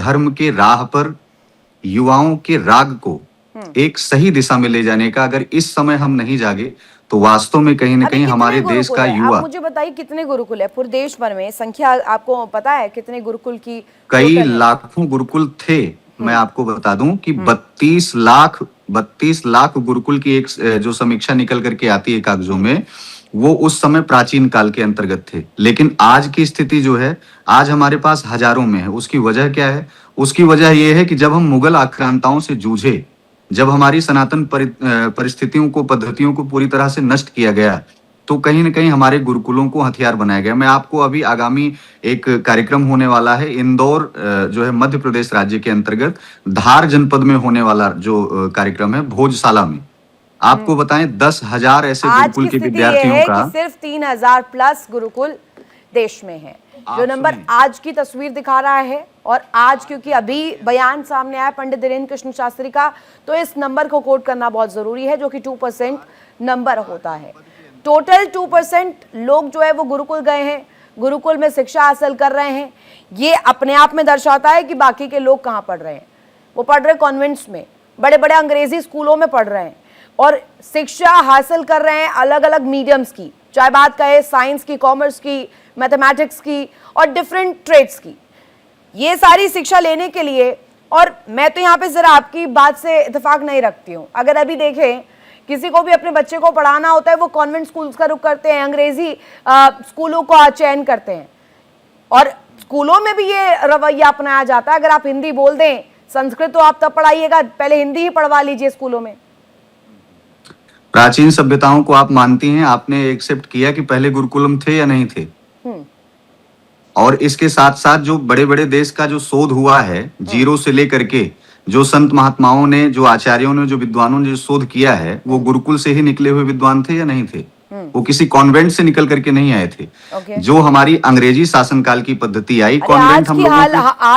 धर्म के राह पर युवाओं के राग को एक सही दिशा में ले जाने का अगर इस समय हम नहीं जागे तो वास्तव में कहीं ना अभी कहीं कितने हमारे देश गुरुकुल का है? युवा, आप मुझे बताइए कितने गुरुकुल है पूरे देश भर में? संख्या आपको पता है कितने गुरुकुल की कई टोटल है? लाखों गुरुकुल थे। मैं आपको बता दूं कि 32 लाख गुरुकुल की एक जो समीक्षा निकल करके आती है कागजों में, वो उस समय प्राचीन काल के अंतर्गत थे। लेकिन आज की स्थिति जो है, आज हमारे पास हजारों में है। उसकी वजह क्या है? उसकी वजह यह है कि जब हम मुगल आक्रांताओं से जूझे, जब हमारी सनातन परिस्थितियों को, पद्धतियों को पूरी तरह से नष्ट किया गया, तो कहीं न कहीं हमारे गुरुकुलों को हथियार बनाया गया। मैं आपको अभी आगामी एक कार्यक्रम होने वाला है इंदौर, जो है मध्य प्रदेश राज्य के अंतर्गत धार जनपद में होने वाला जो कार्यक्रम है भोजशाला में, आपको बताएं 10,000 ऐसे आज गुरुकुल की के स्थिति ये विद्यार्थियों है का। कि सिर्फ 3,000 प्लस गुरुकुल देश में है। जो नंबर आज की तस्वीर दिखा रहा है, और आज क्योंकि अभी बयान सामने आया पंडित धीरेन्द्र कृष्ण शास्त्री का, तो इस नंबर को कोट करना बहुत जरूरी है, जो कि 2% नंबर होता है। टोटल 2% लोग जो है वो गुरुकुल गए हैं, गुरुकुल में शिक्षा हासिल कर रहे हैं। ये अपने आप में दर्शाता है कि बाकी के लोग कहाँ पढ़ रहे हैं। वो पढ़ रहे कॉन्वेंट्स में, बड़े बड़े अंग्रेजी स्कूलों में पढ़ रहे हैं और शिक्षा हासिल कर रहे हैं अलग अलग मीडियम्स की, चाहे बात कहे साइंस की, कॉमर्स की, मैथमेटिक्स की और डिफरेंट ट्रेड्स की। ये सारी शिक्षा लेने के लिए, और मैं तो यहाँ पे जरा आपकी बात से इत्तेफाक नहीं रखती हूँ। अगर अभी देखें, किसी को भी अपने बच्चे को पढ़ाना होता है वो कॉन्वेंट स्कूल्स का रुख करते हैं, अंग्रेजी स्कूलों का चयन करते हैं, और स्कूलों में भी ये रवैया अपनाया जाता है। अगर आप हिंदी बोल दें, संस्कृत तो आप तब पढ़ाइएगा, पहले हिंदी ही पढ़वा लीजिए स्कूलों में। प्राचीन सभ्यताओं को आप मानती हैं, आपने एक्सेप्ट किया कि पहले गुरुकुलम थे या नहीं थे? और इसके साथ साथ जो बड़े बड़े देश का जो शोध हुआ है, जीरो से लेकर के, जो संत महात्माओं ने, जो आचार्यों ने, जो विद्वानों ने जो शोध किया है, वो गुरुकुल से ही निकले हुए विद्वान थे या नहीं थे? वो किसी कॉन्वेंट से निकल करके नहीं आए थे। जो हमारी अंग्रेजी शासनकाल की पद्धति आई, कॉन्वेंट हम लोगों की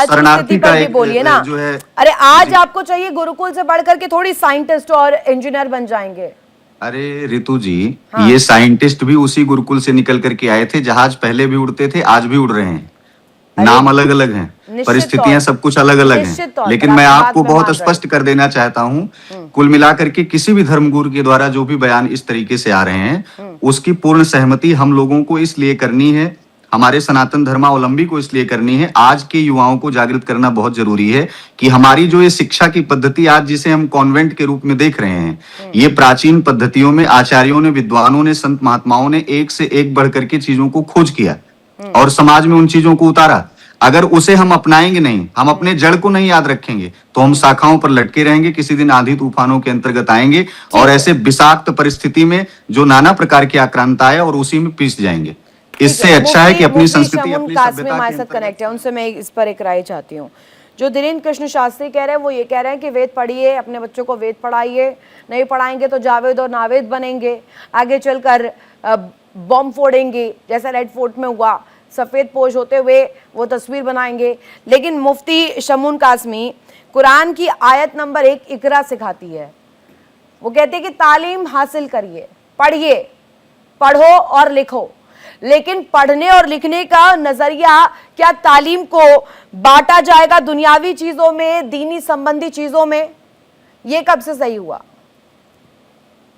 शरणार्थी का एक बोलिए ना, जो है। अरे आज आपको चाहिए गुरुकुल से बढ़ करके थोड़ी साइंटिस्ट और इंजीनियर बन जाएंगे। अरे रितु जी, ये साइंटिस्ट भी उसी गुरुकुल से निकल करके आए थे। जहाज पहले भी उड़ते थे, आज भी उड़ रहे हैं। नाम अलग अलग हैं, परिस्थितियां सब कुछ अलग अलग हैं, लेकिन मैं आपको बहुत स्पष्ट कर देना चाहता हूं, कुल मिलाकर के किसी भी धर्मगुरु के द्वारा जो भी बयान इस तरीके से आ रहे हैं, उसकी पूर्ण सहमति हम लोगों को इसलिए करनी है, हमारे सनातन धर्मावलंबी को इसलिए करनी है। आज के युवाओं को जागृत करना बहुत जरूरी है कि हमारी जो ये शिक्षा की पद्धति आज जिसे हम कॉन्वेंट के रूप में देख रहे हैं, ये प्राचीन पद्धतियों में आचार्यों ने, विद्वानों ने, संत महात्माओं ने एक से एक बढ़ करके चीजों को खोज किया और समाज में उन चीजों को उतारा। अगर उसे हम अपनाएंगे नहीं, हम अपने जड़ को नहीं याद रखेंगे, तो हम शाखाओं पर लटके रहेंगे, किसी दिन आंधी तूफानों के अंतर्गत आएंगे और ऐसे विषाक्त परिस्थिति में जो नाना प्रकार की आक्रांता है और उसी में पिस जाएंगे। इससे अच्छा है कि अपनी संस्कृति, अपनी सभ्यता हमारे साथ कनेक्ट है, उनसे मैं इस पर एक राय चाहती हूँ। जो धीरेन्द्र कृष्ण शास्त्री कह रहे हैं वो ये कह रहे हैं कि वेद पढ़िए, अपने बच्चों को वेद पढ़ाइए, नहीं पढ़ाएंगे तो जावेद और नावेद बनेंगे, आगे चलकर बॉम्ब फोड़ेंगे जैसा रेड फोर्ट में हुआ, सफेद पोश होते हुए वो तस्वीर बनाएंगे। लेकिन मुफ्ती शमून कासमी कुरान की आयत नंबर 1 इकरा सिखाती है। वो कहते हैं कि तालीम हासिल करिए, पढ़िए, पढ़ो और लिखो। लेकिन पढ़ने और लिखने का नजरिया क्या तालीम को बांटा जाएगा दुनियावी चीजों में, दीनी संबंधी चीजों में? ये कब से सही हुआ?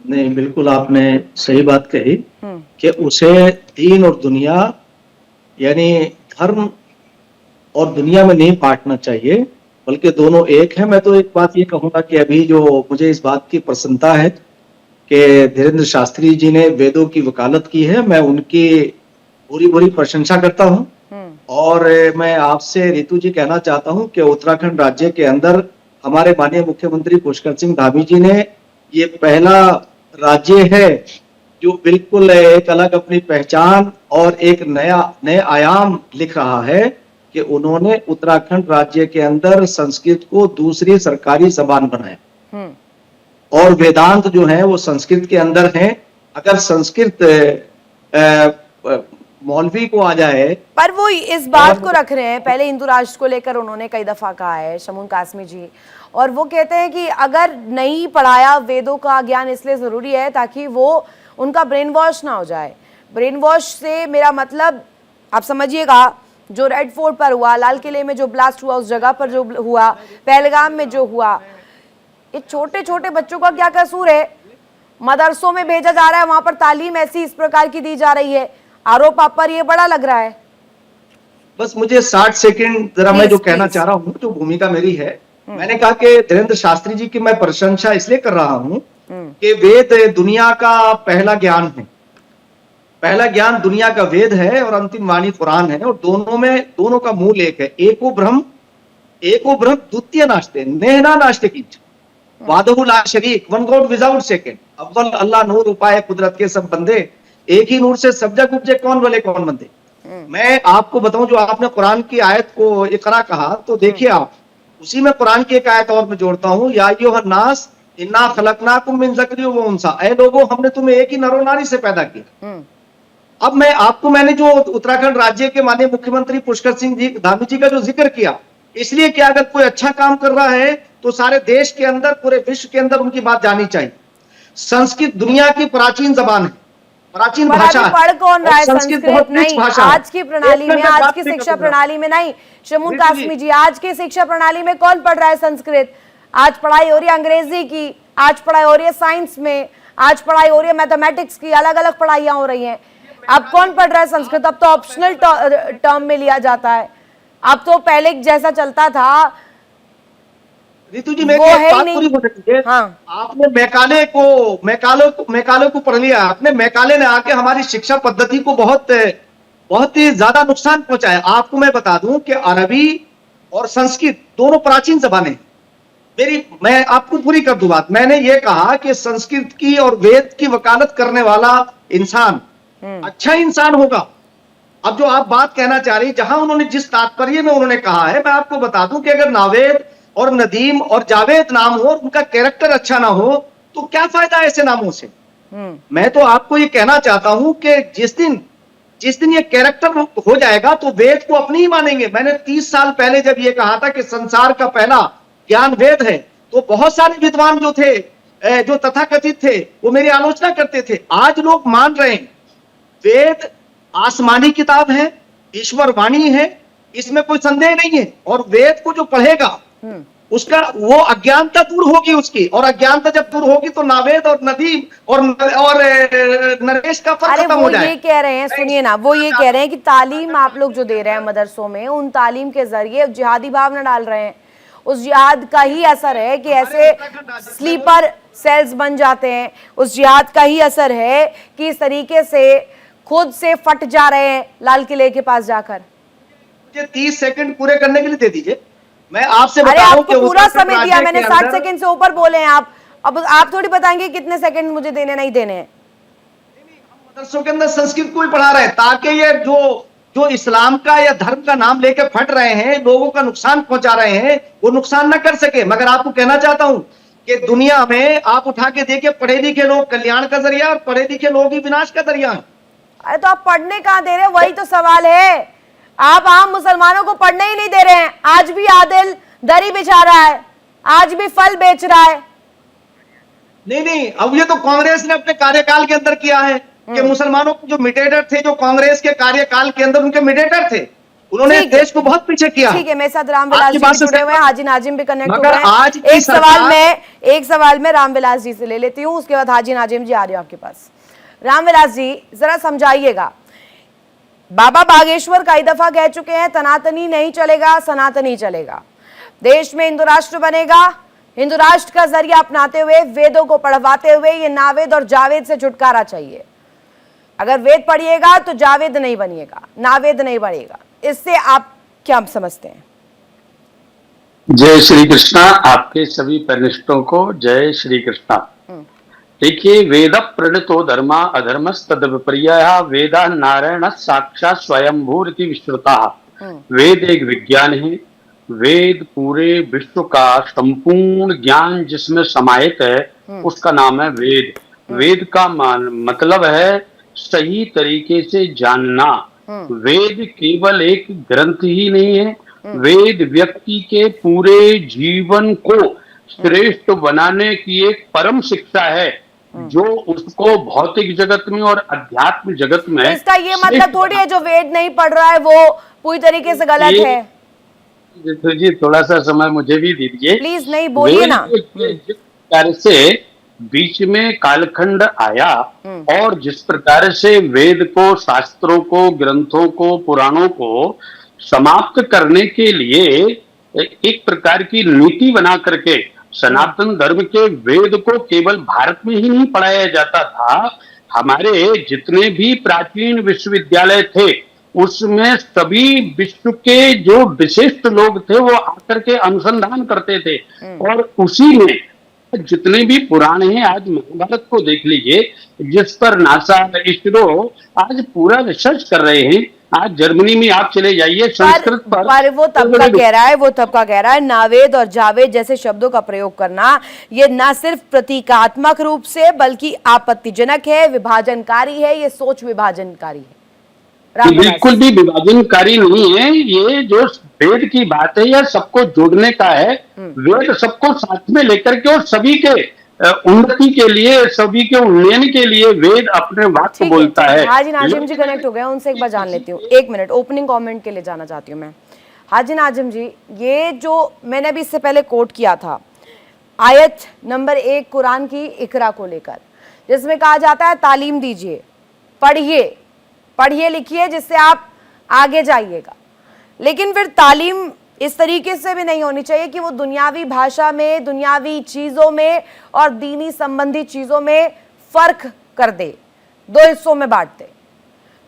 नहीं, बिल्कुल आपने सही बात कही कि उसे दीन और दुनिया, यानी धर्म और दुनिया में नहीं बांटना चाहिए, बल्कि दोनों एक है। मैं तो एक बात ये कहूंगा कि अभी जो मुझे इस बात की प्रसन्नता है कि धीरेन्द्र शास्त्री जी ने वेदों की वकालत की है, मैं उनकी पूरी पूरी प्रशंसा करता हूं। और मैं आपसे रितु जी कहना चाहता हूं कि उत्तराखंड राज्य के अंदर हमारे माननीय मुख्यमंत्री पुष्कर सिंह धामी जी ने ये पहला राज्य है जो बिल्कुल एक अलग अपनी पहचान और एक नए आयाम लिख रहा है कि उन्होंने उत्तराखंड राज्य के अंदर संस्कृत को दूसरी सरकारी जबान बनाया और वेदांत जो है वो संस्कृत के अंदर है। अगर संस्कृत मौलवी को आ जाए, पर वो इस बात को रख रहे हैं, पहले हिंदू राष्ट्र को लेकर उन्होंने कई दफा कहा है शमून कासमी जी, और वो कहते हैं कि अगर नहीं पढ़ाया, वेदों का ज्ञान इसलिए जरूरी है ताकि वो उनका ब्रेन वॉश ना हो जाए। ब्रेन वॉश से मेरा मतलब आप समझिएगा जो रेड फोर्ट पर हुआ, लाल किले में जो ब्लास्ट हुआ, उस जगह पर जो हुआ, पहलगाम में जो हुआ, ये छोटे छोटे बच्चों का क्या कसूर है? मदरसों में भेजा जा रहा है, वहां पर तालीम ऐसी इस प्रकार की दी जा रही है, आरोप आप पर ये बड़ा लग रहा है। बस मुझे 60 सेकंड जरा मैं जो कहना चाह रहा हूँ, जो भूमिका मेरी है, मैंने कहा कि धीरेन्द्र शास्त्री जी की मैं प्रशंसा इसलिए कर रहा हूँ कि वेद दुनिया का पहला ज्ञान है, पहला ज्ञान दुनिया का वेद है और अंतिम वाणी कुरान है, और दोनों का मूल एक है, एको ब्रह्म द्वितीय नास्ते नेहना नास्ते कीच वादहु ला शरीक, वन गॉड विदाउट सेकंड, अव्वल अल्लाह नूर उपाय कुदरत के सब बंदे, एक ही नूर से सब जग उपजे, कौन भले कौन बंदे। मैं आपको बताऊं, जो आपने कुरान की आयत को इकरा कहा, तो देखिए आप, उसी में कुरान की एक आयत और मैं जोड़ता हूं, या अय्युहन्नास इन्ना खलकनाकुम मिन ज़करिन व उन्सा, ऐ लोगों हमने तुम्हें एक ही नर नारी से पैदा किया। अब मैंने जो उत्तराखंड राज्य के माननीय मुख्यमंत्री पुष्कर सिंह जी धामी जी का जो जिक्र किया, इसलिए कि अगर कोई अच्छा काम कर रहा है तो सारे देश के अंदर, पूरे विश्व के अंदर उनकी बात जानी चाहिए। संस्कृत दुनिया की प्राचीन जबान है, प्राचीन भाषा है। पढ़ कौन रहा है संस्कृत संस्कृत? बहुत नहीं, भाषा है। आज की प्रणाली में, आज की शिक्षा प्रणाली में नहीं। शमून कासमी जी, आज की शिक्षा प्रणाली में कौन पढ़ रहा है संस्कृत? आज पढ़ाई हो रही है अंग्रेजी की, आज पढ़ाई हो रही है साइंस में, आज पढ़ाई हो रही है मैथमेटिक्स की, अलग अलग पढ़ाइयां हो रही हैं। अब कौन पढ़ रहा है संस्कृत? अब तो ऑप्शनल टर्म में लिया जाता है। अब तो पहले जैसा चलता था रितु जी, मेरी एक बात पूरी हो सकती है। हाँ। आपने मैकाले को पढ़ लिया, आपने मैकाले ने आके हमारी शिक्षा पद्धति को बहुत ही ज्यादा नुकसान पहुंचाया। आपको मैं बता दूं कि अरबी और संस्कृत दोनों प्राचीन जबानें, मैं आपको पूरी कर दूं बात। मैंने ये कहा कि संस्कृत की और वेद की वकालत करने वाला इंसान अच्छा इंसान होगा। अब जो आप बात कहना चाह रही, जहां उन्होंने जिस तात्पर्य में उन्होंने कहा है, मैं आपको बता दूं कि अगर नावेद और नदीम और जावेद नाम हो, उनका कैरेक्टर अच्छा ना हो, तो क्या फायदा ऐसे नामों से। मैं तो आपको ये कहना चाहता हूं कि जिस दिन ये कैरेक्टर हो जाएगा तो वेद को अपनी ही मानेंगे। मैंने 30 साल पहले जब ये कहा था कि संसार का पहला ज्ञान वेद है, तो बहुत सारे विद्वान जो थे, जो तथाकथित थे, वो मेरी आलोचना करते थे। आज लोग मान रहे हैं वेद आसमानी किताब है, ईश्वर वाणी है, इसमें कोई संदेह नहीं है। और वेद को जो पढ़ेगा उसका वो अज्ञानता दूर होगी उसकी, और अज्ञानता जब दूर होगी तो नावेद और नदीम और नरेश का फर्क खत्म हो जाए। ये कह रहे हैं, सुनिए ना, वो ये कह रहे हैं कि तालीम आप लोग जो दे रहे हैं मदरसों में, उन तालीम के जरिए जिहादी भावना डाल रहे हैं। उस जिहाद का ही असर है कि ऐसे स्लीपर सेल्स बन जाते हैं। उस जिहाद का ही असर है कि इस तरीके से खुद से फट जा रहे हैं लाल किले के पास जाकर। मुझे 30 सेकंड पूरे करने के लिए दे दीजिए। मैं आपसे बता रहा हूं कि पूरा समय दिया मैंने, 60 सेकंड से ऊपर बोले हैं आप। अब आप थोड़ी बताएंगे कितने सेकंड मुझे देने नहीं देने हैं। मदरसों के अंदर संस्कृत को ही पढ़ा रहे हैं, ताकि ये जो इस्लाम का या धर्म का नाम लेकर फट रहे हैं, लोगों का नुकसान पहुंचा रहे हैं, वो नुकसान ना कर सके। मगर आपको कहना चाहता हूं कि दुनिया में आप उठा के देखिए, पढ़े लिखे लोग कल्याण का जरिया और पढ़े लिखे लोग ही विनाश का जरिया है। अरे तो आप पढ़ने कहां दे रहे हैं? वही तो सवाल है। आप आम मुसलमानों को पढ़ने ही नहीं दे रहे हैं। आज भी आदिल दरी बिछा रहा है, आज भी फल बेच रहा है। नहीं, अब ये तो कांग्रेस ने अपने कार्यकाल के अंदर किया है कि मुसलमानों को जो मिडिएटर थे, जो कांग्रेस के कार्यकाल के अंदर उनके मिडिएटर थे, उन्होंने देश को बहुत पीछे किया। ठीक है, मेरे साथ रामविलास जी भी जुड़े हुए हैं, हाजी नाजिम भी कनेक्ट हुए हैं। आज एक सवाल में रामविलास जी से ले लेती हूँ, उसके बाद हाजी नाजिम जी आ रहे हो आपके पास। रामविलास जी, जरा समझाइएगा। बाबा बागेश्वर कई दफा कह चुके हैं तनातनी नहीं चलेगा, सनातनी चलेगा। देश में हिंदू राष्ट्र बनेगा, हिंदू राष्ट्र का जरिया अपनाते हुए, वेदों को पढ़वाते हुए ये नावेद और जावेद से छुटकारा चाहिए। अगर वेद पढ़िएगा तो जावेद नहीं बनिएगा, नावेद नहीं बढ़ेगा। इससे आप क्या समझते हैं? जय श्री कृष्णा। आपके सभी पैनलिस्टों को जय श्री कृष्णा। देखिए, वेद प्रणीतो धर्मा अधर्मस्तद विपर्ययः वेदा नारायण साक्षात स्वयंभूरिति विश्रुता। वेद एक विज्ञान है। वेद पूरे विश्व का संपूर्ण ज्ञान जिसमें समाहित है, उसका नाम है वेद। वेद का मतलब है सही तरीके से जानना। वेद केवल एक ग्रंथ ही नहीं है, वेद व्यक्ति के पूरे जीवन को श्रेष्ठ बनाने की एक परम शिक्षा है, जो उसको भौतिक जगत में और अध्यात्म जगत में। इसका ये मतलब थोड़ी है जो वेद नहीं पढ़ रहा है वो पूरी तरीके से गलत है? तो जी थोड़ा सा समय मुझे भी दीजिए प्लीज, नहीं बोलिए ना। जिस प्रकार से बीच में कालखंड आया और जिस प्रकार से वेद को, शास्त्रों को, ग्रंथों को, पुराणों को समाप्त करने के लिए एक प्रकार की नीति बना करके सनातन धर्म के वेद को केवल भारत में ही नहीं पढ़ाया जाता था, हमारे जितने भी प्राचीन विश्वविद्यालय थे उसमें सभी विश्व के जो विशिष्ट लोग थे वो आकर के अनुसंधान करते थे। और उसी में जितने भी पुराण हैं, आज महाभारत को देख लीजिए जिस पर नासा, इसरो आज पूरा रिसर्च कर रहे हैं। आज जर्मनी में आप चले जाइए, संस्कृत पर वो तबका कह रहा है नावेद और जावेद जैसे शब्दों का प्रयोग करना ये ना सिर्फ प्रतीकात्मक रूप से बल्कि आपत्तिजनक है, विभाजनकारी है, ये सोच विभाजनकारी है। बिल्कुल भी विभाजनकारी नहीं है। ये जो वेद की बात है यह सबको जोड़ने का है। वेद सबको साथ में लेकर के और सभी के उन्नति के लिए, सभी के उन्नयन के लिए वेद अपने वाक्य बोलता है। हाजी नाजिम जी कनेक्ट हो गए, उनसे एक बार जान लेती हूँ। एक मिनट, ओपनिंग कमेंट के लिए जाना चाहती हूँ मैं। हाजी नाजिम जी, ये जो मैंने अभी इससे पहले कोट किया था आयत नंबर 1 कुरान की इकरा को लेकर, जिसमें कहा जाता है तालीम दीजिए, पढ़िए लिखिए जिससे आप आगे जाइएगा। लेकिन फिर तालीम इस तरीके से भी नहीं होनी चाहिए कि वो दुनियावी भाषा में, दुनियावी चीजों में और दीनी संबंधी चीजों में फर्क कर दे, दो हिस्सों में बांट दे।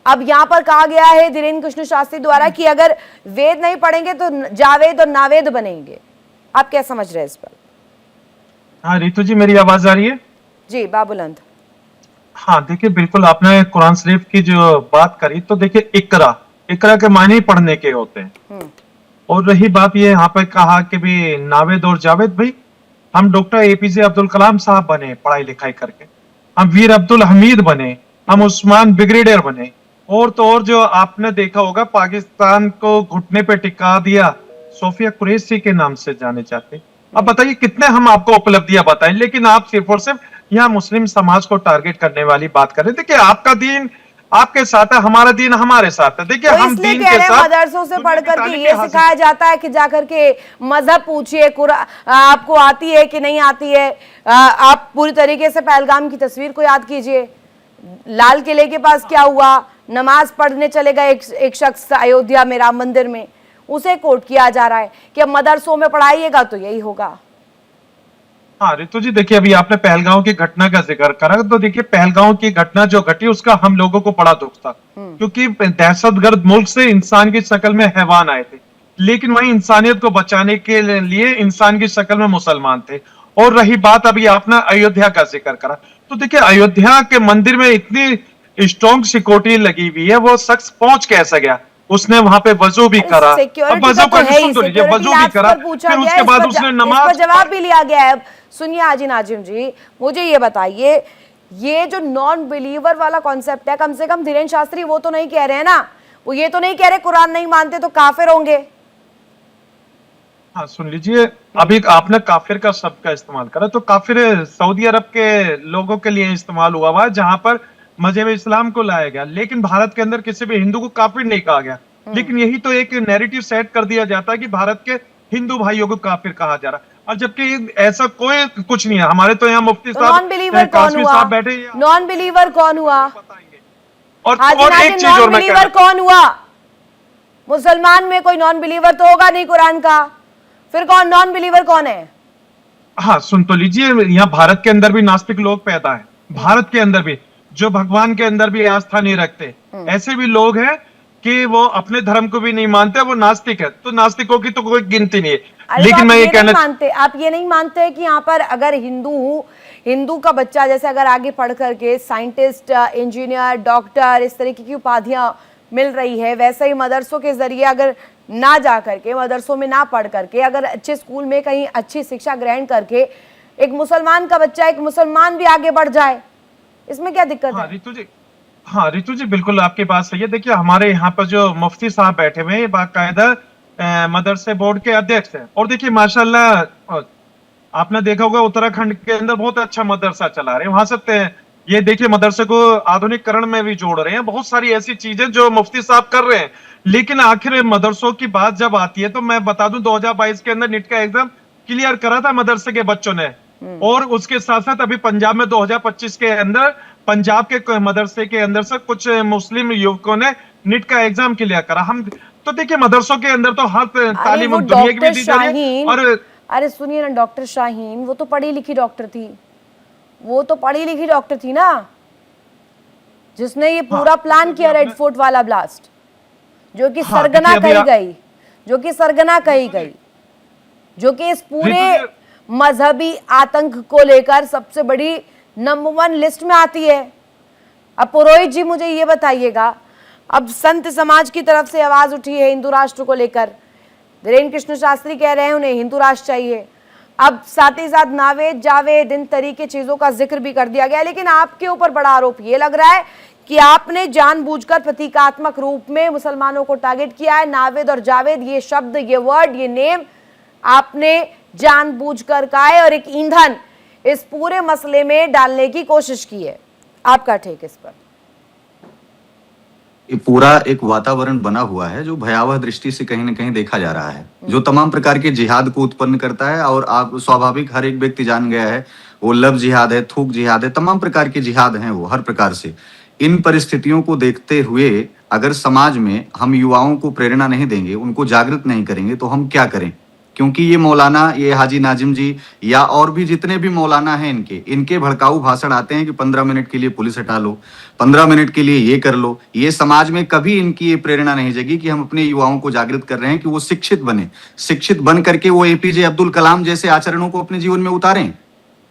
अब यहां पर कहा गया है धीरेन्द्र कृष्ण शास्त्री द्वारा कि अगर वेद नहीं पढ़ेंगे तो जावेद और नावेद बनेंगे। आप क्या समझ रहे हैं इस पर? हाँ रितु जी, मेरी आवाज आ रही है? जी बाबुलंद। हाँ देखिए, बिल्कुल आपने कुरान शरीफ की जो बात करी तो देखिए इकरा के मायने ही पढ़ने के होते हैं। और रही बात ये यहाँ पे कहा कि भी नावेद और जावेद, भाई हम डॉक्टर एपीजे अब्दुल कलाम साहब बने पढ़ाई लिखाई करके, हम वीर अब्दुल हमीद बने, हम उस्मान ब्रिगेडियर बने, और तो और जो आपने देखा होगा पाकिस्तान को घुटने पे टिका दिया सोफिया कुरैशी के नाम से जाने जाते। अब बताइए कितने हम आपको उपलब्धियां बताएं, लेकिन आप सिर्फ और सिर्फ यहाँ मुस्लिम समाज को टारगेट करने वाली बात कर रहे थे कि आपका दीन आपके साथ है, हमारा दीन हमारे साथ है। देखिए हम दीन के साथ मदरसों से पढ़कर के ये सिखाया जाता है कि जाकर के मजहब पूछिए, आपको आती है कि नहीं आती है। आप पूरी तरीके से पहलगाम की तस्वीर को याद कीजिए, लाल किले के पास क्या हुआ, नमाज पढ़ने चले गए एक शख्स अयोध्या में राम मंदिर में, उसे कोट किया जा रहा है कि अब मदरसों में पढ़ाइएगा तो यही होगा। हाँ रितु जी, देखिए अभी आपने पहलगांव की घटना का जिक्र करा, तो देखिए पहलगांव की घटना जो घटी उसका हम लोगों को बड़ा दुख था, क्योंकि दहशतगर्द मुल्क से इंसान की शक्ल में हैवान आए थे, लेकिन वही इंसानियत को बचाने के लिए इंसान की शक्ल में मुसलमान थे। और रही बात अभी आपने अयोध्या का जिक्र करा, तो देखिए अयोध्या के मंदिर में इतनी स्ट्रॉन्ग सिक्योरिटी लगी हुई है, वो शख्स पहुंच कैसे गया? उसने वहां पे वजू भी करा, अब वजू का सुन तो लीजिए, वजू भी करा, फिर उसके बाद उसने नमाज जवाब भी लिया गया है। सुनिए हाजी नाजिम जी, मुझे ये बताइए, ये जो नॉन बिलीवर वाला कॉन्सेप्ट है, कम से कम धीरेन्द्र शास्त्री वो तो नहीं कह रहे हैं ना, वो ये तो नहीं कह रहे कुरान नहीं मानते तो काफिर होंगे। हाँ सुन लीजिए, अभी आपने काफिर का शब्द का इस्तेमाल करा, तो काफिर सऊदी अरब के लोगों के लिए इस्तेमाल हुआ हुआ है जहां पर मजहब इस्लाम को लाया गया, लेकिन भारत के अंदर किसी भी हिंदू को काफिर नहीं कहा गया। लेकिन यही तो एक नैरेटिव सेट कर दिया जाता है कि भारत के हिंदू भाइयों को काफिर कहा जा रहा है, और जबकि ऐसा कोई कुछ नहीं है। हमारे तो यहाँ मुफ्ती साहब, नॉन बिलीवर कौन हुआ? नॉन बिलीवर कौन हुआ? और एक चीज और मैं कह रहा हूं, कौन हुआ? मुसलमान में कोई नॉन बिलीवर तो होगा नहीं कुरान का, फिर कौन नॉन बिलीवर कौन है? हाँ सुन तो लीजिए, यहाँ भारत के अंदर भी नास्तिक लोग पैदा है, भारत के अंदर भी जो भगवान के अंदर भी आस्था नहीं रखते, ऐसे भी लोग हैं कि वो अपने धर्म को भी नहीं मानते, वो नास्तिक है। तो नास्तिकों की तो कोई गिनती नहीं है। लेकिन मैं ये कहना मानते, आप ये नहीं मानते कि यहाँ पर अगर हिंदू का बच्चा जैसे अगर आगे पढ़ करके साइंटिस्ट, इंजीनियर, डॉक्टर इस तरीके की उपाधियां मिल रही है, वैसे ही मदरसों के जरिए अगर ना जा करके, मदरसों में ना पढ़ करके, अगर अच्छे स्कूल में कहीं अच्छी शिक्षा ग्रहण करके एक मुसलमान का बच्चा, एक मुसलमान भी आगे बढ़ जाए, इसमें क्या दिक्कत है? हाँ रितु जी, बिल्कुल आपकी बात सही है। देखिए हमारे यहाँ पर जो मुफ्ती साहब बैठे हुए हैं, बाकायदा मदरसे बोर्ड के अध्यक्ष हैं, और देखिए माशाल्लाह आपने देखा होगा उत्तराखंड के अंदर बहुत अच्छा मदरसा चला रहे हैं, वहां से ये देखिए मदरसे को आधुनिकरण में भी जोड़ रहे हैं, बहुत सारी ऐसी चीजें जो मुफ्ती साहब कर रहे हैं। लेकिन आखिर मदरसों की बात जब आती है तो मैं बता दूं 2022 के अंदर नीट का एग्जाम क्लियर करा था मदरसे के बच्चों ने, और उसके साथ साथ अभी पंजाब में 2025 के अंदर पंजाब के मदरसे के अंदर से कुछ मुस्लिम युवकों ने नीट का एग्जाम क्लियर करा। हम तो देखिए मदरसों के अंदर तो हर तालीम दुनिया की भी दी जा रही है। और अरे सुनिए ना डॉक्टर शाहीन, वो तो पढ़ी लिखी डॉक्टर थी, वो तो पढ़ी लिखी डॉक्टर थी ना, जिसने ये पूरा प्लान किया रेड फोर्ट वाला ब्लास्ट, जो कि सरगना कही गई, जो कि सरगना कही गई, जो कि इस पूरे मजहबी आतंक को लेकर सबसे बड़ी नंबर 1 लिस्ट में आती है। अब पुरोहित जी मुझे ये बताइएगा, अब संत समाज की तरफ से आवाज उठी है हिंदू राष्ट्र को लेकर, धीरेन्द्र कृष्ण शास्त्री कह रहे हैं उन्हें हिंदू राष्ट्र चाहिए। अब साथ ही साथ नावेद जावेद इन तरीके चीजों का जिक्र भी कर दिया गया। लेकिन आपके ऊपर बड़ा आरोप ये लग रहा है कि आपने जानबूझकर प्रतीकात्मक रूप में मुसलमानों को टारगेट किया है। नावेद और जावेद ये शब्द, ये वर्ड, ये नेम आपने जानबूझकर कहा है और एक ईंधन इस पूरे मसले में डालने की कोशिश की है। आपका टेक इस पर? ये पूरा एक वातावरण बना हुआ है जो भयावह दृष्टि से कहीं ना कहीं देखा जा रहा है, जो तमाम प्रकार के जिहाद को उत्पन्न करता है। और आप स्वाभाविक हर एक व्यक्ति जान गया है, वो लव जिहाद है, थूक जिहाद है, तमाम प्रकार के जिहाद हैं वो हर प्रकार से। इन परिस्थितियों को देखते हुए अगर समाज में हम युवाओं को प्रेरणा नहीं देंगे, उनको जागृत नहीं करेंगे तो हम क्या करें? क्योंकि ये मौलाना, ये हाजी नाजिम जी या और भी जितने भी मौलाना हैं, इनके भड़काऊ भाषण आते हैं कि 15 मिनट के लिए पुलिस हटा लो, 15 मिनट के लिए ये कर लो। ये समाज में कभी इनकी ये प्रेरणा नहीं जगी कि हम अपने युवाओं को जागृत कर रहे हैं कि वो शिक्षित बने, शिक्षित बन करके वो एपीजे अब्दुल कलाम जैसे आचरणों को अपने जीवन में उतारें।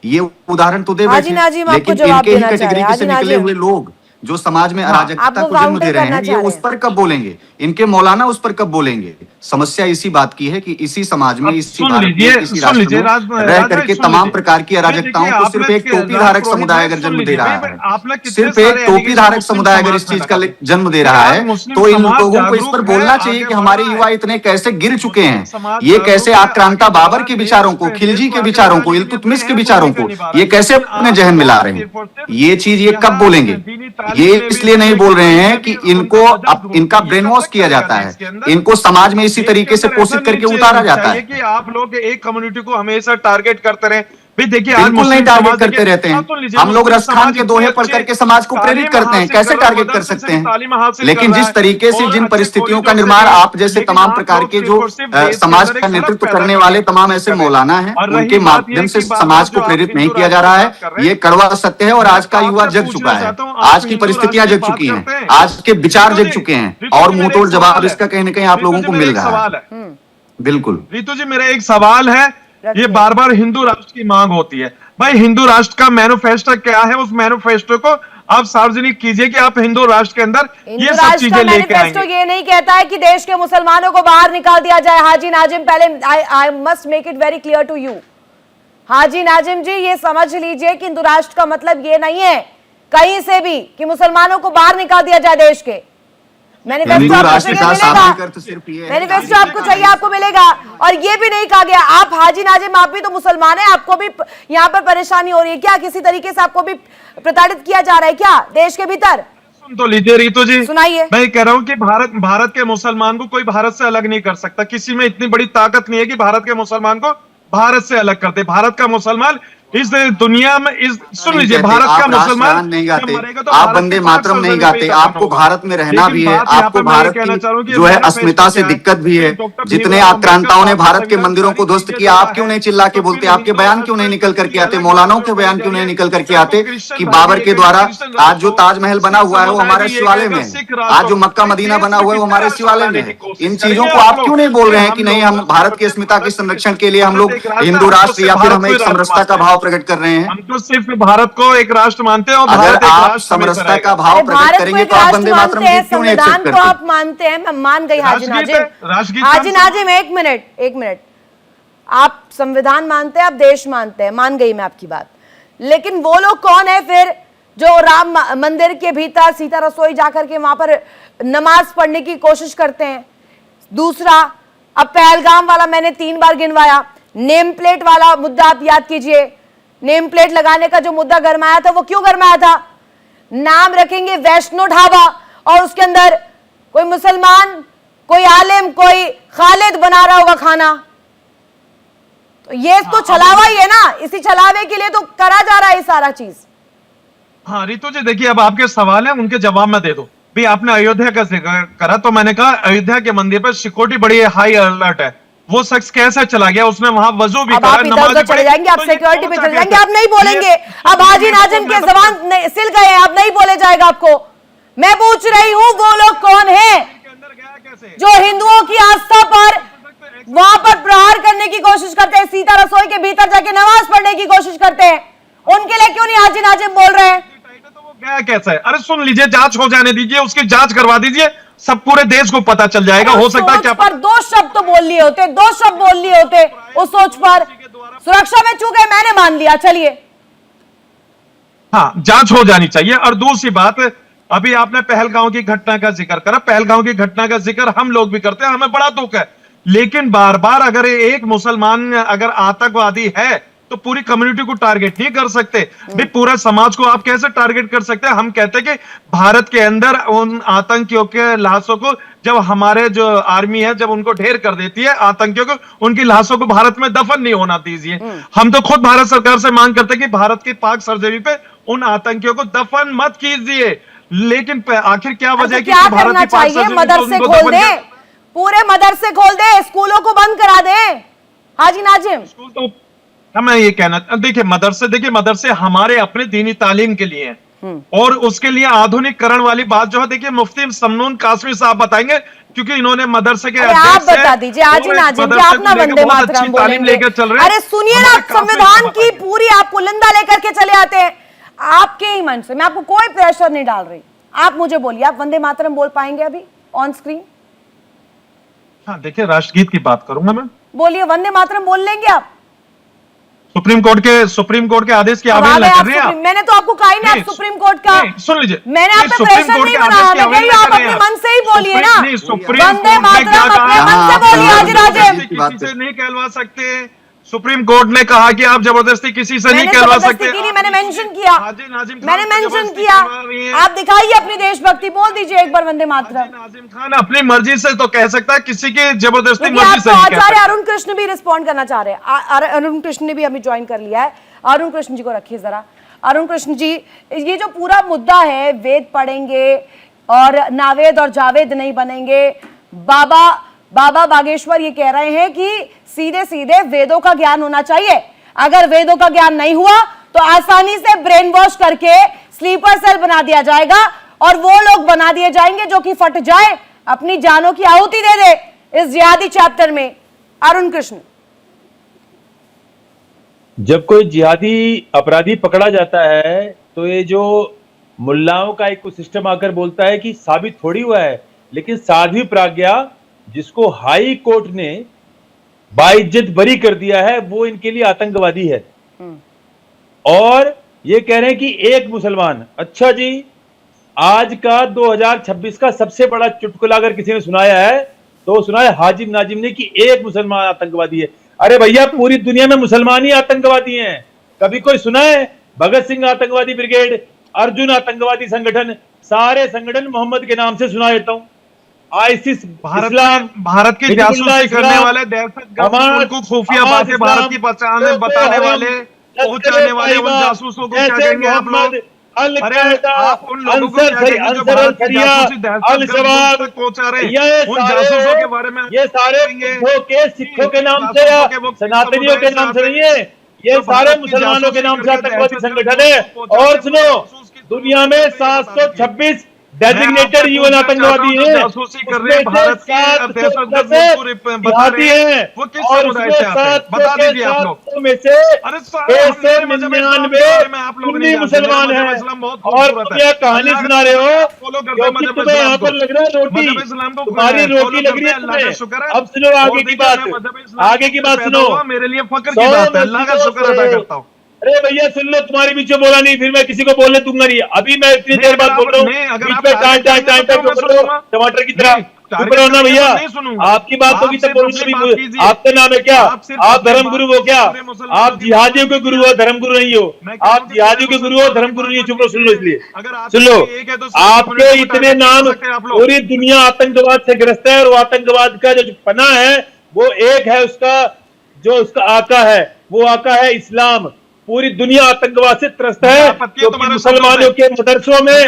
ये उदाहरण तो दे बैठे, लेकिन इनके ही कैटेगरी से निकले हुए लोग जो समाज में अराजकता को जन्म दे रहे हैं, ये उस पर कब बोलेंगे? इनके मौलाना उस पर कब बोलेंगे? समस्या इसी बात की है कि इसी समाज में, इसी भारत में, इसी राष्ट्र में रह करके तमाम प्रकार की अराजकताओं को सिर्फ एक टोपी धारक समुदाय अगर जन्म दे रहा है, सिर्फ एक टोपी धारक समुदाय अगर इस चीज का जन्म दे रहा है, तो इन लोगों को इस पर बोलना चाहिए कि हमारे युवा इतने कैसे गिर चुके हैं, ये कैसे आक्रांता बाबर के विचारों को, खिलजी के विचारों को, इल्तुतमिश के विचारों को ये कैसे अपने जहन में ला रहे हैं। ये चीज ये कब बोलेंगे? ये इसलिए नहीं बोल रहे हैं कि इनको इनका ब्रेन वॉश किया जाता है, इनको समाज में इसी तरीके से पोषित करके उतारा जाता है कि आप लोग एक कम्युनिटी को हमेशा टारगेट करते रहे। देखिए बिल्कुल नहीं टारगेट करते रहते हैं। हम लोग रसखान के दोहे पढ़ करके समाज को प्रेरित करते हैं, कैसे टारगेट कर सकते हैं? लेकिन जिस तरीके से जिन परिस्थितियों का निर्माण आप जैसे तमाम प्रकार के जो समाज का नेतृत्व करने वाले तमाम ऐसे मौलाना हैं, उनके माध्यम से समाज को प्रेरित नहीं किया जा रहा है, ये कड़वा सत्य है। और आज का युवा जग चुका है, आज की परिस्थितियां जग चुकी हैं, आज के विचार जग चुके हैं, और मुंह तोड़ जवाब इसका कहीं ना कहीं आप लोगों को मिल रहा है। बिल्कुल रितु जी, मेरा एक सवाल है, ये बार बार हिंदू राष्ट्र की मांग होती है। भाई हिंदू राष्ट्र का मैनिफेस्टो क्या है? उस मैनिफेस्टो को आप सार्वजनिक कीजिए कि आप हिंदू राष्ट्र के अंदर ये सब चीजें लेके आएंगे। ये नहीं कहता है कि देश के मुसलमानों को बाहर निकाल दिया जाए। हाजी नाजिम, पहले I must make it very clear to you, Haji Nazim ji ये समझ लीजिए कि हिंदू राष्ट्र का मतलब ये नहीं है कहीं से भी कि मुसलमानों को बाहर निकाल दिया जाए देश के। मैनिफेस्टो आपको चाहिए, आपको मिलेगा। और ये भी नहीं कहा गया, आप हाजी नाजिम आप भी तो मुसलमान हैं, आपको भी यहाँ पर परेशानी हो रही है क्या? किसी तरीके से आपको भी प्रताड़ित किया जा रहा है क्या देश के भीतर? सुन तो लीजिए रितु जी, सुनाइए। मैं कह रहा हूँ कि भारत के मुसलमान को कोई भारत से अलग नहीं कर सकता। किसी में इतनी बड़ी ताकत नहीं है कि भारत के मुसलमान को भारत से अलग करते। भारत का मुसलमान इस दुनिया में सुन लीजिए, भारत का मुसलमान नहीं गाते, आप वंदे मातरम नहीं गाते, आपको भारत में रहना भी है, आपको भारत की जो है अस्मिता से दिक्कत भी है। जितने आक्रांताओं ने भारत के मंदिरों को ध्वस्त किया, आप क्यों नहीं चिल्ला के बोलते? आपके बयान क्यों नहीं निकल करके आते? मौलानाओं के बयान क्यों नहीं निकल करके आते कि बाबर के द्वारा आज जो ताजमहल बना हुआ है वो हमारे शिवालय में है, आज जो मक्का मदीना बना हुआ है वो हमारे शिवालय में है। इन चीजों को आप क्यों नहीं बोल रहे हैं कि नहीं, हम भारत की अस्मिता के संरक्षण के लिए हम लोग हिंदू राष्ट्र या फिर हम एक समरसता का भाव प्रकट कर रहे हैं? हम तो सिर्फ भारत को एक राष्ट्र मानते हैं और अगर आप समरसता का भाव प्रकट करेंगे तो आप वंदे मातरम क्यों नहीं एक्सेप्ट करते? आप मानते हैं, मैं मान गई हाजी नाजिम। हाजी नाजिम एक मिनट, आप संविधान मानते हैं, आप देश मानते हैं, मान गई मैं आपकी बात। लेकिन वो लोग कौन है फिर जो राम मंदिर के भीतर सीता रसोई जाकर के वहां पर नमाज पढ़ने की कोशिश करते हैं? दूसरा, अब पहलगाम वाला मैंने 3 बार गिनवाया, नेम प्लेट वाला मुद्दा आप याद कीजिए, नेम प्लेट लगाने का जो मुद्दा गरमाया था वो क्यों गरमाया था? नाम रखेंगे वैष्णो ढाबा और उसके अंदर कोई मुसलमान, कोई आलिम, कोई खालिद बना रहा होगा खाना। तो ये तो छलावा ही है ना, इसी छलावे के लिए तो करा जा रहा है ये सारा चीज। हाँ रितु जी, देखिए अब आपके सवाल है, उनके जवाब में दे दो। भी आपने अयोध्या का जिक्र करा तो मैंने कहा अयोध्या के मंदिर पर सिक्योरिटी बड़ी हाई अलर्ट है। वो शख्स कैसे चला गया, उसने वहां वजू भी अब करा, आप इधर उधर चले जाएंगे, आप सिक्योरिटी पे चले जाएंगे, आप नहीं बोलेंगे। अब हाजी नाजिम के जबान सिल गए हैं, अब नहीं बोले जाएगा आपको। मैं पूछ रही हूँ वो लोग कौन है जो हिंदुओं की आस्था पर वहां पर प्रहार करने की कोशिश करते हैं, सीता रसोई के भीतर जाके नमाज पढ़ने की कोशिश करते हैं, उनके लिए क्यों नहीं हाजी नाजिम बोल रहे हैं? गया कैसा है? अरे सुन लीजिए, जांच हो जाने दीजिए, उसकी जांच करवा दीजिए, सब पूरे देश को पता चल जाएगा। हो सकता है क्या पर दो शब्द तो बोल लिए होते, दो शब्द बोल लिए होते उस सोच पर। सुरक्षा में चूक गए, मैंने मान लिया, चलिए। हाँ, जांच हो जानी चाहिए। और दूसरी बात, अभी आपने पहलगांव की घटना का जिक्र करा, पहलगांव की घटना का जिक्र हम लोग भी करते हैं, हमें बड़ा दुख है, लेकिन बार बार अगर एक मुसलमान अगर आतंकवादी है तो पूरी कम्युनिटी को टारगेट नहीं कर सकते। भी पूरा समाज को आप कैसे टारगेट कर सकते हैं? हम कहते हैं कि भारत के अंदर उन आतंकियों के लाशों को, जब हमारे जो आर्मी है जब उनको ढेर कर देती है आतंकियों को, उनकी लाशों को भारत में दफन नहीं होना दीजिए। हम तो खुद भारत सरकार से मांग करते हैं कि भारत की पाक सरजमी पे उन आतंकियों को दफन मत कीजिए, लेकिन आखिर क्या वजह है कि क्या भारत करना की पाक चाहिए? सरजमी मदरसे को खोल दफन दे, पूरे मदरसे खोल दे, स्कूलों को बंद करा दे हाजी नाजिम। तो मैं ये कहना, देखिए मदरसे हमारे अपने दीनी तालीम के लिए हैं, और उसके लिए आधुनिकरण वाली बात जो है, देखिए मुफ्ती समनून कासमी साहब बताएंगे, क्योंकि इन्होंने मदरसे के आप बता दीजिए हाजी नाजिम, आप ना वंदे मातरम बोलेंगे। अरे सुनिए ना, संविधान की पूरी आप पुलिंदा लेकर के चले आते हैं आपके ही मन से। मैं आपको कोई प्रेशर नहीं डाल रही, आप मुझे बोलिए, आप वंदे मातरम बोल पाएंगे अभी ऑन स्क्रीन? हाँ देखिए, राष्ट्रगीत की बात करूंगा मैं। बोलिए, वंदे मातरम बोल लेंगे आप? सुप्रीम कोर्ट के आदेश की आवेदन कर रहे हैं आप? मैंने तो आपको कहा ही नहीं, आप सुप्रीम कोर्ट का सुन लीजिए, मैंने आप पे प्रेशर नहीं बनाया, मैं कह रही हूं आप अपने मन से ही बोलिए ना। वंदे मातरम अपने मन से बोलिए हाजी नाजिम। किसी से नहीं कहलवा सकते, सुप्रीम कोर्ट ने कहा कि आप जबरदस्ती किसी से नहीं कहलवा सकते। मैंने मेंशन किया, मैंने मेंशन किया, आप दिखाइए अपनी देशभक्ति, बोल दीजिए एक बार वंदे मातरम। नाजिम खान अपनी मर्जी से तो कह सकता है, किसी की जबरदस्ती मर्जी से तो नहीं कह आचार्य सकता। अरुण कृष्ण भी रिस्पॉन्ड करना चाह रहे हैं। अरुण कृष्ण ने भी अभी ज्वाइन कर लिया है। अरुण कृष्ण जी को रखिए जरा। अरुण कृष्ण जी, ये जो पूरा मुद्दा है, वेद पढ़ेंगे और नावेद और जावेद नहीं बनेंगे, बाबा बागेश्वर ये कह रहे हैं कि सीधे सीधे वेदों का ज्ञान होना चाहिए। अगर वेदों का ज्ञान नहीं हुआ तो आसानी से ब्रेन वॉश करके स्लीपर सेल बना दिया जाएगा और वो लोग बना दिए जाएंगे जो कि फट जाए, अपनी जानों की आहुति दे दे इस जिहादी चैप्टर में। अरुण कृष्ण, जब कोई जिहादी अपराधी पकड़ा जाता है तो ये जो मुल्लाओं का एक सिस्टम आकर बोलता है कि साबित थोड़ी हुआ है, लेकिन साध्वी प्रज्ञा जिसको हाई कोर्ट ने बाइज्जत बरी कर दिया है, वो इनके लिए आतंकवादी है। और ये कह रहे हैं कि एक मुसलमान, अच्छा जी, आज का 2026 का सबसे बड़ा चुटकुला अगर किसी ने सुनाया है तो सुनाया हाजी नाजिम ने कि एक मुसलमान आतंकवादी है। अरे भैया, पूरी दुनिया में मुसलमान ही आतंकवादी हैं। कभी कोई सुना है भगत सिंह आतंकवादी ब्रिगेड, अर्जुन आतंकवादी संगठन, सारे संगठन मोहम्मद के नाम से सुना देता हूं। आईसिस, भारत की जासूसी करने वाले, दहशतगर्द को खुफिया बातें भारत की बताने वाले, पहुंचाने वाले उन जासूसों को क्या कहेंगे आप लोग? अरे आप उन लोगों को क्या कहेंगे जो भारत की जासूसी दहशतगर्द तक पहुंचा रहे हैं? उन जासूसों के बारे में ये सारे सिखों के नाम से या सनातनियों के नाम से नहीं है, ये सारे मुसलमानों के नाम से आतंकवादी संगठन है। और सुनो, दुनिया में 726 डेजिग्नेटेड यूएन आतंकवादी हैं, भारत जिहादी हैं, और उसमें 700 में से 99 मुसलमान हैं। और तुम यह कहानी सुना रहे हो क्योंकि तुम्हें यहाँ पर लग रहा है रोटी, तुम्हारी रोटी लग रही है तुम्हें। अब सुनो आगे की बात सुनो, मेरे लिए फक्र की बात है, अल्लाह का शुक्र अदा करता हूँ। अरे भैया सुन लो, तुम्हारे बीच में बोला नहीं, फिर मैं किसी को बोलने दूंगा नहीं। अभी मैं इतनी देर बाद बोल रहा हूँ, बीच में टाइम टमाटर की तरह। टारगेट रहो ना भैया, नहीं सुनूंगा। आपकी बात होगी तब बोलूंगा। आपका नाम है क्या? आप धर्म गुरु हो क्या? आप जिहादियों के गुरु हो, धर्म गुरु नहीं हो। आप जिहादियों के गुरु हो, धर्म गुरु नहीं हो। चुप लो, सुन लो। इसलिए सुन लो, आपके इतने नाम, पूरी दुनिया आतंकवाद से ग्रस्त है, और आतंकवाद का जो पना है वो एक है, उसका आका है, वो आका है इस्लाम। पूरी दुनिया आतंकवाद से त्रस्त है, क्योंकि मुसलमानों के मदरसों में,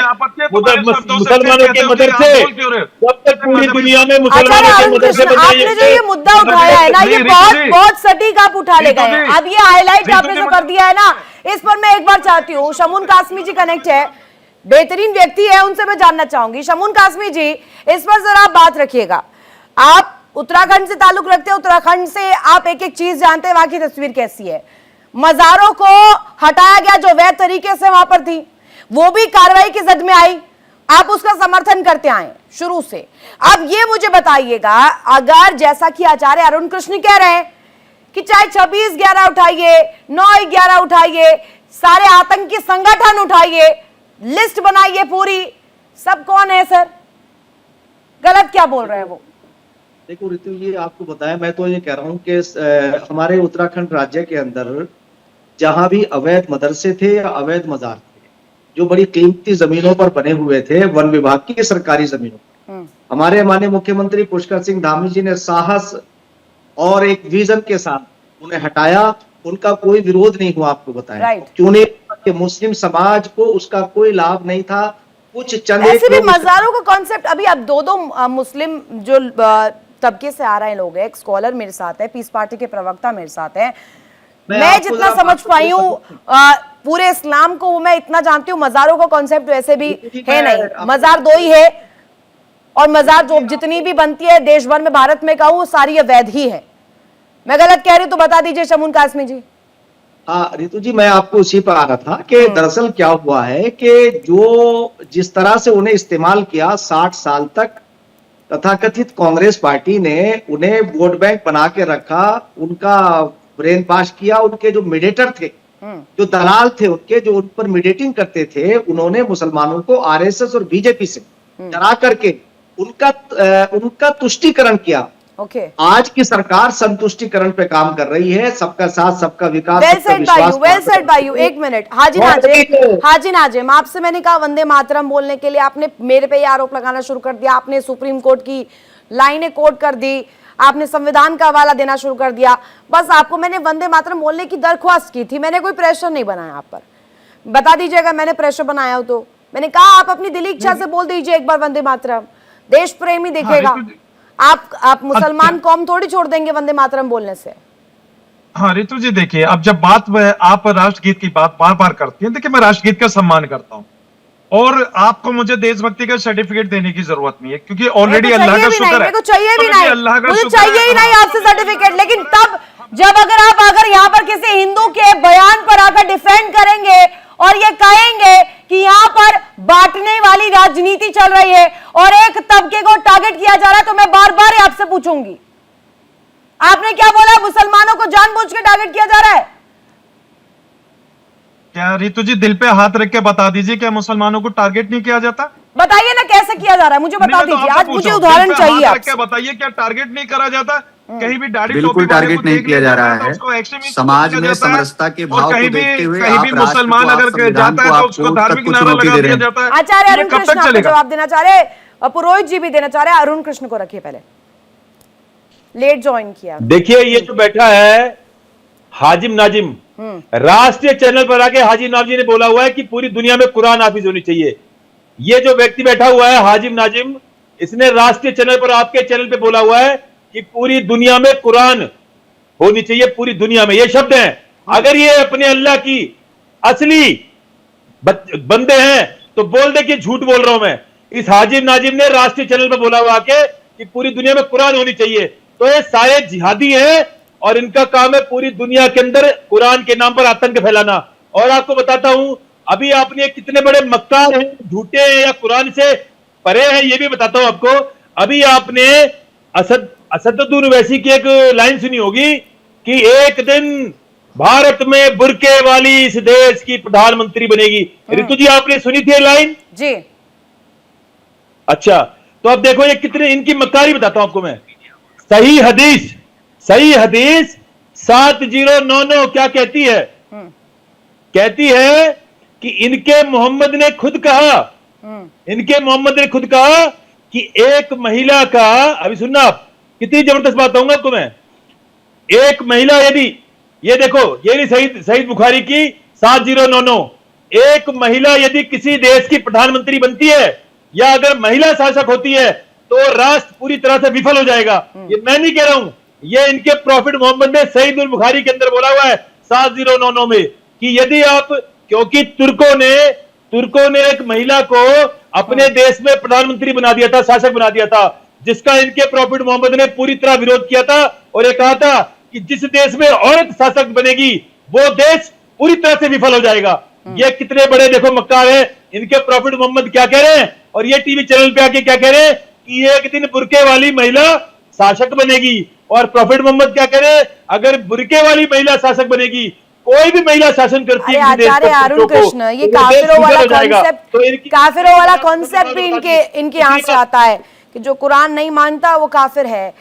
मुसलमानों के मदरसे, जब तक पूरी दुनिया में मुसलमानों के मदरसे बन आपने जो ये मुद्दा उठाया है ना, ये बहुत सटीक आप उठा ले गए हैं। अब ये हाईलाइट आपने जो कर दिया है ना, इस पर मैं एक बार चाहती हूँ, शमून कासमी जी कनेक्ट है, बेहतरीन व्यक्ति है, उनसे मैं जानना चाहूंगी। शमून कासमी जी, इस पर जरा आप बात रखिएगा। आप उत्तराखंड से ताल्लुक रखते हैं, उत्तराखंड से आप एक एक चीज जानते हैं, वहां की तस्वीर कैसी है। मजारों को हटाया गया जो वैध तरीके से वहां पर थी, वो भी कार्रवाई की जद में आई, आप उसका समर्थन करते आए शुरू से। अब ये मुझे बताइएगा, अगर जैसा कि आचार्य अरुण कृष्ण कह रहे हैं कि चाहे 26/11 उठाइए, 9/11 उठाइए, सारे आतंकी संगठन उठाइए, लिस्ट बनाइए पूरी, सब कौन है सर? गलत क्या बोल रहे हैं वो? देखो ऋतु, ये आपको बताया, मैं तो ये कह रहा हूँ कि हमारे उत्तराखंड राज्य के अंदर जहां भी अवैध मदरसे थे या अवैध मजार थे, जो बड़ी कीमती जमीनों पर बने हुए थे, वन विभाग की सरकारी जमीनों, हमारे माननीय मुख्यमंत्री पुष्कर सिंह धामी जी ने साहस और एक विजन के साथ उन्हें हटाया। उनका कोई विरोध नहीं हुआ, आपको बताया क्यों नहीं? कि मुस्लिम समाज को उसका कोई लाभ नहीं था। कुछ चंद ऐसे भी मजारों का कॉन्सेप्ट, अभी अब दो मुस्लिम जो तबके से आ रहे लोग हैं, एक स्कॉलर मेरे साथ है, पीस पार्टी के प्रवक्ता मेरे साथ है, मैं जितना समझ पाई हूँ पूरे इस्लाम को, मैं इतना जानती हूँ, मजारों का कॉन्सेप्ट वैसे भी है नहीं, मजार 2 ही है, और मजार जो जितनी भी बनती है देश भर में, भारत में कहूँ, सारी अवैध ही है। मैं गलत कह रही हूँ तो बता दीजिए शमून कासमी जी। हाँ रितु जी, मैं आपको उसी पर आ रहा था कि दरअसल क्या हुआ है कि जो जिस तरह से उन्हें इस्तेमाल किया 60 साल तक, तथाकथित कांग्रेस पार्टी ने उन्हें वोट बैंक बना के रखा, उनका ब्रेन वॉश किया। उनके जो मीडिएटर थे, जो दलाल थे उनके, जो उन पर मीडिएटिंग करते थे, उन्होंने मुसलमानों को आरएसएस और बीजेपी से डरा करके उनका तुष्टीकरण किया। आज की सरकार संतुष्टिकरण पे काम कर रही है, सबका साथ, सबका विकास, सबका विश्वास। Well said bye you. एक मिनट, हाजी नाजिम, आपसे मैंने कहा वंदे मातरम बोलने के लिए, आपने मेरे पे ये आरोप लगाना शुरू कर दिया, आपने सुप्रीम कोर्ट की लाइनें कोट कर दी, आपने संविधान का हवाला देना शुरू कर दिया। बस आपको मैंने वंदे मातरम बोलने की दरख्वास्त की थी, मैंने कोई प्रेशर नहीं बनाया आप पर। बता दीजिएगा मैंने प्रेशर बनाया हो तो। मैंने कहा आप अपनी दिली इच्छा से बोल दीजिए एक बार वंदे मातरम, देश प्रेमी देखेगा। आप मुसलमान कौम थोड़ी छोड़ देंगे वंदे मातरम बोलने से। हाँ रितु जी, देखिए, अब जब बात आप राष्ट्रगीत की बात बार बार करती हैं, देखिए मैं राष्ट्रगीत का सम्मान करता हूँ, और आपको मुझे देशभक्ति का सर्टिफिकेट देने की जरूरत नहीं है, क्योंकि ऑलरेडी अल्लाह का शुक्र है, चाहिए भी नहीं, मुझे चाहिए ही नहीं आपसे सर्टिफिकेट। लेकिन तब जब अगर यहाँ पर किसी हिंदू के बयान पर आकर डिफेंड करेंगे और ये कहेंगे कि यहाँ पर बांटने वाली राजनीति चल रही है और एक तबके को टारगेट किया जा रहा है, तो मैं बार बार आपसे पूछूंगी, आपने क्या बोला? मुसलमानों को जानबूझ के टारगेट किया जा रहा है क्या? रितु जी, दिल पे हाथ रख के बता दीजिए, क्या मुसलमानों को टारगेट नहीं किया जाता? बताइए ना कैसे किया जा रहा है, मुझे बता दीजिए। आज मुझे उदाहरण चाहिए आपसे। बताइए, क्या टारगेट नहीं करा जाता? कहीं भी दाढ़ी बिल्कुल टारगेट नहीं किया जा रहा है। समाज में समरसता के भाव को देखते हुए कहीं भी मुसलमान अगर जाता है तो उसको धार्मिक नारा लगा दिया जाता है। आचार्य अरुण कृष्ण आपको जवाब देना चाह रहे हैं, पुरोहित जी भी देना चाह रहे हैं। अरुण कृष्ण को रखिए, पहले लेट ज्वाइन किया। देखिए, ये जो बैठा है हाजिम नाजिम, राष्ट्रीय चैनल पर आके हाजिम नाजिम ने बोला हुआ है कि पूरी दुनिया में कुरान हाफिज होनी चाहिए। ये जो व्यक्ति बैठा हुआ है हाजिम नाजिम, इसने राष्ट्रीय चैनल पर, आपके चैनल पे बोला हुआ है कि पूरी दुनिया में कुरान होनी चाहिए, पूरी दुनिया में। ये शब्द हैं। अगर ये अपने अल्लाह की असली बंदे हैं तो बोल दे कि झूठ बोल रहा हूं मैं। इस हाजिम नाजिम ने राष्ट्रीय चैनल पर बोला हुआ के कि पूरी दुनिया में कुरान होनी चाहिए। तो ये सारे जिहादी हैं और इनका काम है पूरी दुनिया के अंदर कुरान के नाम पर आतंक फैलाना। और आपको बताता हूं, अभी आपने कितने बड़े मक्कार हैं, झूठे हैं या कुरान से परे हैं, ये भी बताता हूं आपको। अभी आपने असदुद्दीन ओवैसी की एक लाइन सुनी होगी कि एक दिन भारत में बुर्के वाली इस देश की प्रधानमंत्री बनेगी। ऋतु जी, आपने सुनी थी लाइन? जी। अच्छा, तो अब देखो ये कितने इनकी मक्कारी बताता हूं आपको मैं। सही हदीस 7099 क्या कहती है? कहती है कि इनके मोहम्मद ने खुद कहा कि एक महिला का, अभी सुनना आप, कितनी जबरदस्त बात कहूंगा आपको मैं। एक महिला यदि, ये देखो ये नहीं सही बुखारी की 7099, एक महिला यदि किसी देश की प्रधानमंत्री बनती है या अगर महिला शासक होती है तो राष्ट्र पूरी तरह से विफल हो जाएगा। ये मैं नहीं कह रहा हूं, ये इनके प्रॉफिट मोहम्मद ने सईद उल बुखारी के अंदर बोला हुआ है 7099 में कि यदि आप, क्योंकि तुर्कों ने एक महिला को अपने देश में प्रधानमंत्री बना दिया था, शासक बना दिया था, जिसका इनके प्रॉफिट मोहम्मद ने पूरी तरह विरोध किया था और ये कहा था कि जिस देश में औरत शासक बनेगी वो देश पूरी तरह से विफल हो जाएगा। ये कितने बड़े देखो मक्कार है, इनके प्रॉफिट मोहम्मद क्या कह रहे हैं और ये टीवी चैनल पे आके क्या कह रहे हैं कि एक दिन बुरके वाली महिला शासक बनेगी, और प्रॉफिट मोहम्मद क्या कह रहे हैं, अगर बुरके वाली महिला शासक बनेगी, कोई भी महिला शासन करती है आचार्य अरुण कृष्ण, ये काफिरों वाला कॉन्सेप्ट भी इनके यहाँ से आता है कि जो कुरान नहीं मानता वो काफिर है।